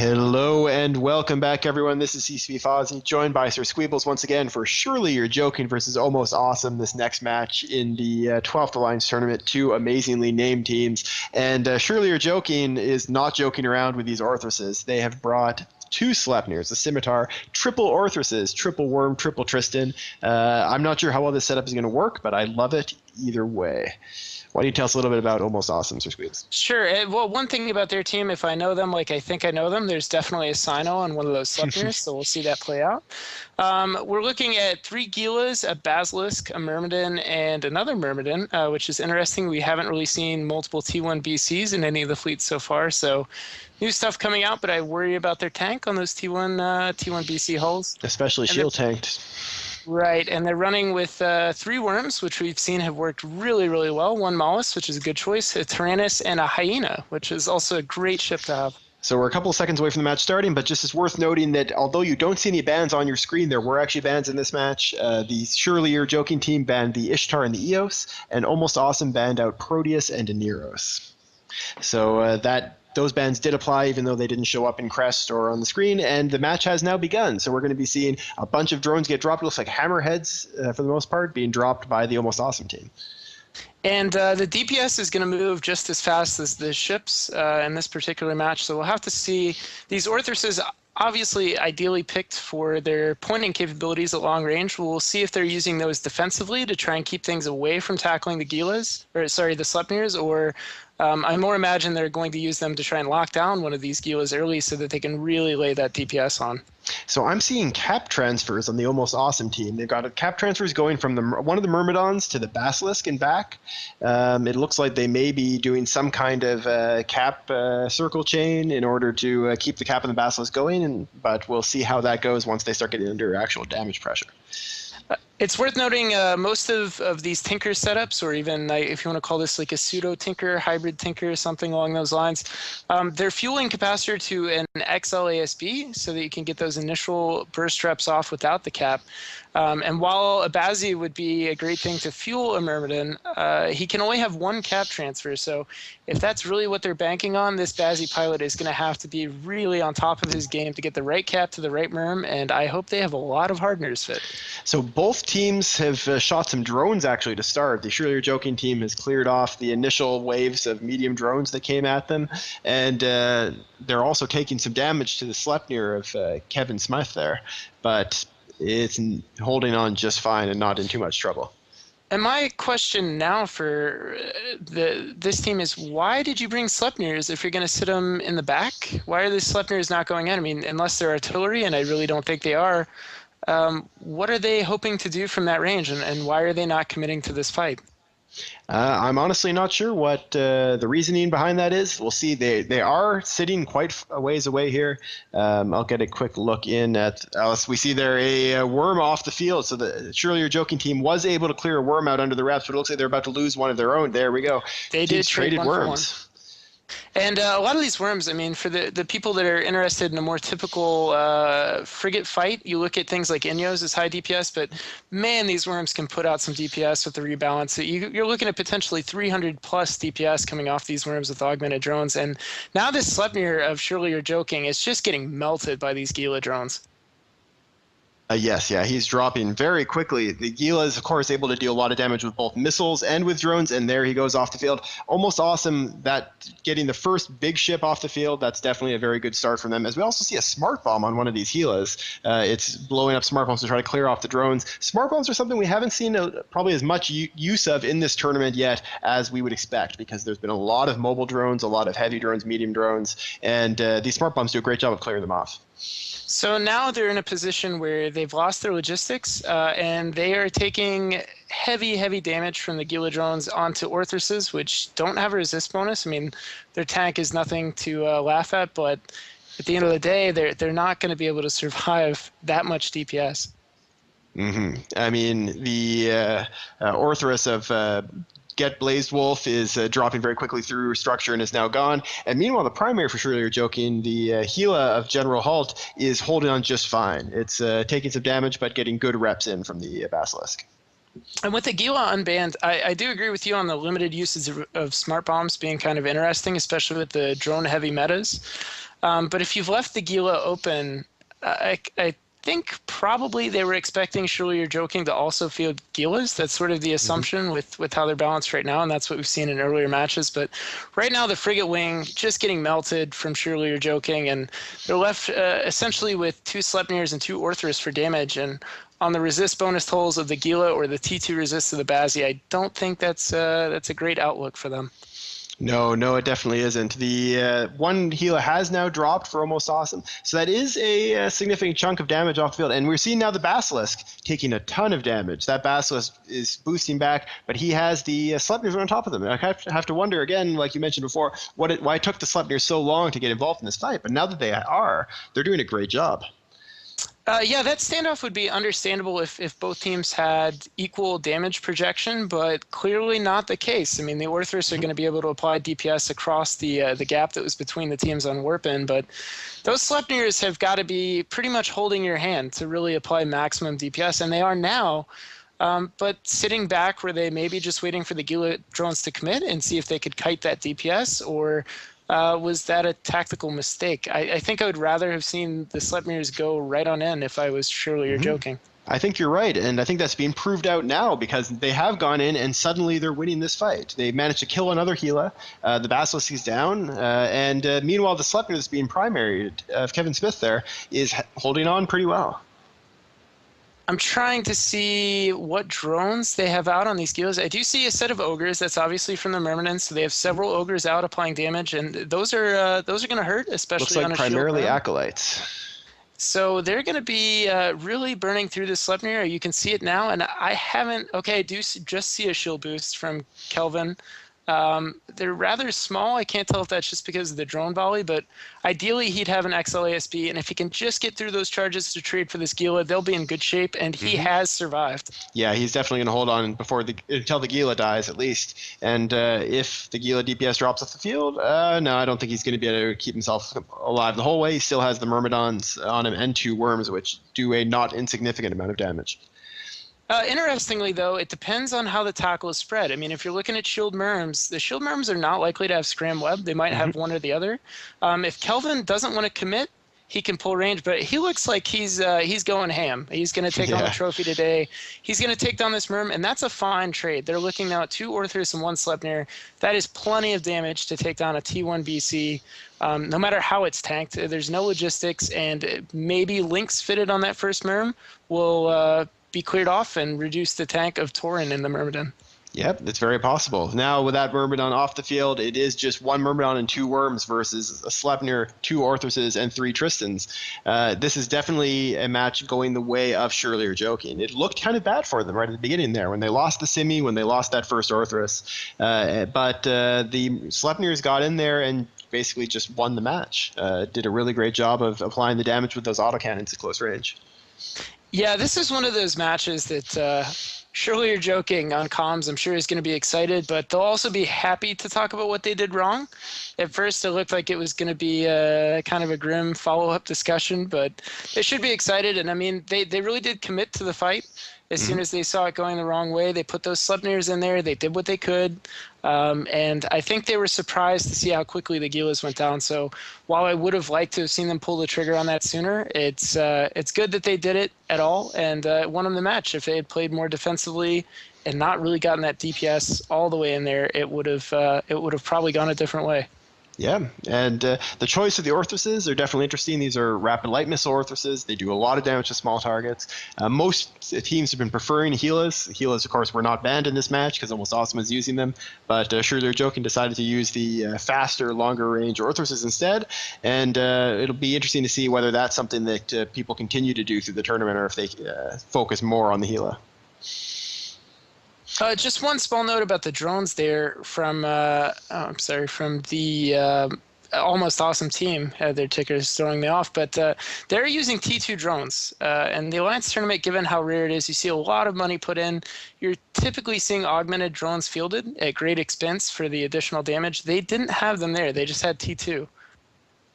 Hello and welcome back, everyone. This is CCP Fozzie, joined by Sir Squeebles once again for Surely You're Joking versus Almost Awesome, this next match in the 12th Alliance Tournament, two amazingly named teams. And Surely You're Joking is not joking around with these Orthruses. They have brought two Sleipnirs, a Scimitar, triple Orthruses, triple Worm, triple Tristan. I'm not sure how well this setup is going to work, but I love it either way. Why don't you tell us a little bit about Almost Awesome, Sir Squeebles? Sure. Well, one thing about their team, if I know them like I think I know them, there's definitely a Sino on one of those Sleipnirs, so we'll see that play out. We're looking at 3 Gilas, a Basilisk, a Myrmidon, and another Myrmidon, which is interesting. We haven't really seen multiple T1 BCs in any of the fleets so far, so new stuff coming out, but I worry about their tank on those T1 BC hulls. Especially shield tanked. Right, and they're running with 3 Worms, which we've seen have worked really, really well. 1 Mollusk, which is a good choice, a Tyrannus, and a Hyena, which is also a great ship to have. So we're a couple of seconds away from the match starting, but just it's worth noting that although you don't see any bans on your screen, there were actually bans in this match. The Surely You're Joking team banned the Ishtar and the Eos, and Almost Awesome banned out Proteus and Aneros. So those bans did apply even though they didn't show up in Crest or on the screen, and the match has now begun. So we're going to be seeing a bunch of drones get dropped. It looks like hammerheads, for the most part, being dropped by the Almost Awesome team. And the DPS is going to move just as fast as the ships in this particular match. So we'll have to see. These Orthruses obviously ideally picked for their pointing capabilities at long range. We'll see if they're using those defensively to try and keep things away from tackling the Gilas, or sorry, the Sleipnirs, or I more imagine they're going to use them to try and lock down one of these Gilas early so that they can really lay that DPS on. So I'm seeing cap transfers on the Almost Awesome team. They've got cap transfers going from one of the Myrmidons to the Basilisk and back. It looks like they may be doing some kind of cap circle chain in order to keep the cap and the Basilisk going, but we'll see how that goes once they start getting under actual damage pressure. It's worth noting most of these Tinker setups, or even if you want to call this like a pseudo-Tinker, hybrid Tinker, something along those lines, they're fueling capacitor to an XLASB so that you can get those initial burst reps off without the cap. And while a Bazzi would be a great thing to fuel a Myrmidon, he can only have 1 cap transfer. So if that's really what they're banking on, this Bazzi pilot is going to have to be really on top of his game to get the right cap to the right Myrm, and I hope they have a lot of hardeners fit. So both teams have shot some drones actually to start. The Surely You're Joking team has cleared off the initial waves of medium drones that came at them, and they're also taking some damage to the Sleipnir of Kevin Smith there, but it's holding on just fine and not in too much trouble. And my question now for this team is, why did you bring Sleipnirs if you're going to sit them in the back? Why are the Sleipnirs not going in? I mean, unless they're artillery, and I really don't think they are, what are they hoping to do from that range, and why are they not committing to this fight? I'm honestly not sure what the reasoning behind that is. We'll see. They are sitting quite a ways away here. I'll get a quick look in at Alice. We see there a worm off the field. So the Surely You're Joking team was able to clear a worm out under the reps, but it looks like they're about to lose one of their own. There we go. They did trade worms. And a lot of these worms, I mean, for the people that are interested in a more typical frigate fight, you look at things like Inyos as high DPS, but man, these worms can put out some DPS with the rebalance. So you're looking at potentially 300 plus DPS coming off these worms with augmented drones. And now this Sleipnir of Surely You're Joking is just getting melted by these Gila drones. Yes, he's dropping very quickly. The Gila is, of course, able to deal a lot of damage with both missiles and with drones, and there he goes off the field. Almost Awesome that getting the first big ship off the field. That's definitely a very good start from them. As we also see a smart bomb on one of these Gilas. It's blowing up smart bombs to try to clear off the drones. Smart bombs are something we haven't seen probably as much use of in this tournament yet as we would expect, because there's been a lot of mobile drones, a lot of heavy drones, medium drones, and these smart bombs do a great job of clearing them off. So now they're in a position where they've lost their logistics, and they are taking heavy damage from the Gila drones onto Orthruses, which don't have a resist bonus. I mean, their tank is nothing to laugh at, but at the end of the day, they're not going to be able to survive that much DPS. Mm-hmm. I mean, the Orthrus of Get Blazed Wolf is dropping very quickly through structure and is now gone. And meanwhile, the primary for Surely You're Joking, the Gila of General Halt, is holding on just fine. It's taking some damage, but getting good reps in from the Basilisk. And with the Gila unbanned, I do agree with you on the limited usage of smart bombs being kind of interesting, especially with the drone-heavy metas. But if you've left the Gila open, I think probably they were expecting, surely you're joking, to also field Gilas. That's sort of the assumption with how they're balanced right now, and that's what we've seen in earlier matches. But right now, the frigate wing just getting melted from surely you're joking, and they're left essentially with 2 Sleipnirs and 2 Orthros for damage. And on the resist bonus tolls of the Gila or the T2 resist of the Bazzi, I don't think that's a great outlook for them. No, it definitely isn't. The one Gila has now dropped for Almost Awesome, so that is a significant chunk of damage off the field. And we're seeing now the Basilisk taking a ton of damage. That Basilisk is boosting back, but he has the Sleipnirs on top of them. I have to wonder again, like you mentioned before, why it took the Sleipnirs so long to get involved in this fight. But now that they're doing a great job. Yeah, that standoff would be understandable if both teams had equal damage projection, but clearly not the case. I mean, the Orthros are going to be able to apply DPS across the gap that was between the teams on Warpin, but those Sleipnirs have got to be pretty much holding your hand to really apply maximum DPS, and they are now. But sitting back, were they maybe just waiting for the Gila drones to commit and see if they could kite that DPS, or was that a tactical mistake? I think I would rather have seen the Sleipnirs go right on in if I was surely you're joking. I think you're right, and I think that's being proved out now because they have gone in and suddenly they're winning this fight. They managed to kill another Gila. The Basilisk is down, and meanwhile the Sleipnir that's being primary of Kevin Smith there is holding on pretty well. I'm trying to see what drones they have out on these Gilas. I do see a set of ogres. That's obviously from the Myrmidons. So they have several ogres out applying damage, and those are going to hurt, especially Looks like on a primarily shield round. acolytes. So they're going to be really burning through the Sleipnir. You can see it now, and I haven't. Okay, I do just see a shield boost from Kelvin. They're rather small. I can't tell if that's just because of the drone volley, but ideally he'd have an XLASB, and if he can just get through those charges to trade for this Gila, they'll be in good shape, and he has survived. Yeah, he's definitely going to hold on until the Gila dies at least. And if the Gila DPS drops off the field, no, I don't think he's going to be able to keep himself alive the whole way. He still has the Myrmidons on him and 2 Worms, which do a not insignificant amount of damage. Interestingly, though, it depends on how the tackle is spread. I mean, if you're looking at Shield Merms, the Shield Merms are not likely to have Scram Web. They might have one or the other. If Kelvin doesn't want to commit, he can pull range, but he looks like he's going ham. He's going to take on the trophy today. He's going to take down this Merm, and that's a fine trade. They're looking now at 2 Orthros and 1 Sleipnir. That is plenty of damage to take down a T1 BC. No matter how it's tanked, there's no logistics, and maybe links fitted on that first Merm will be cleared off and reduce the tank of Tauren in the Myrmidon. Yep, it's very possible. Now, with that Myrmidon off the field, it is just 1 Myrmidon and 2 Worms versus a Sleipnir, 2 Orthroses, and 3 Tristans. This is definitely a match going the way of Surely You're Joking. It looked kind of bad for them right at the beginning there when they lost the Simi, when they lost that first Orthros. But the Sleipnirs got in there and basically just won the match. Did a really great job of applying the damage with those autocannons at close range. Yeah, this is one of those matches that surely you're joking on comms. I'm sure he's going to be excited, but they'll also be happy to talk about what they did wrong. At first, it looked like it was going to be kind of a grim follow-up discussion, but they should be excited. And I mean, they really did commit to the fight. As soon as they saw it going the wrong way, they put those Sleipnirs in there. They did what they could. And I think they were surprised to see how quickly the Gilas went down. So while I would have liked to have seen them pull the trigger on that sooner, it's good that they did it at all and won them the match. If they had played more defensively and not really gotten that DPS all the way in there, it would have probably gone a different way. Yeah, and the choice of the Orthroses are definitely interesting. These are rapid light missile Orthroses. They do a lot of damage to small targets. Most teams have been preferring Helas. Helas, of course, were not banned in this match because Almost Awesome is using them. But Sure They're Joking decided to use the faster, longer range Orthroses instead. And it'll be interesting to see whether that's something that people continue to do through the tournament or if they focus more on the Hela. Just one small note about the drones there from from the Almost Awesome team. Their ticker is throwing me off, but they're using T2 drones. And the Alliance tournament, given how rare it is, you see a lot of money put in. You're typically seeing augmented drones fielded at great expense for the additional damage. They didn't have them there. They just had T2.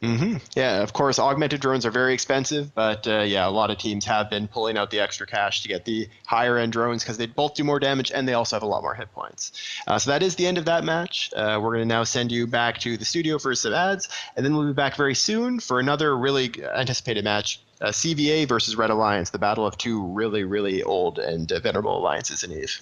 Yeah, of course, augmented drones are very expensive, but yeah, a lot of teams have been pulling out the extra cash to get the higher end drones because they both do more damage and they also have a lot more hit points. So that is the end of that match. We're going to now send you back to the studio for some ads, and then we'll be back very soon for another really anticipated match. CVA versus Red Alliance, the battle of two really, really old and venerable alliances in EVE.